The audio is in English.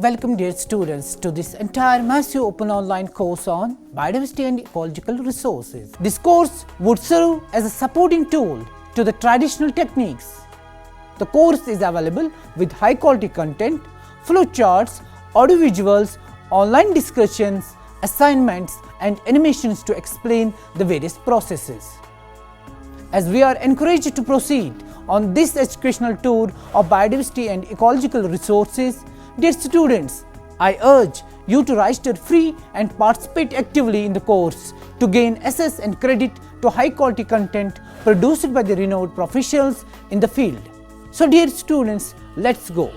welcome dear students to this entire massive open online course on Biodiversity and Ecological Resources. This course would serve as a supporting tool to the traditional techniques. The course is available with high quality content, flowcharts, audiovisuals, online discussions, assignments and animations to explain the various processes. As we are encouraged to proceed on this educational tour of biodiversity and ecological resources, dear students, I urge you to register free and participate actively in the course to gain access and credit to high quality content produced by the renowned professionals in the field. So dear students, let's go.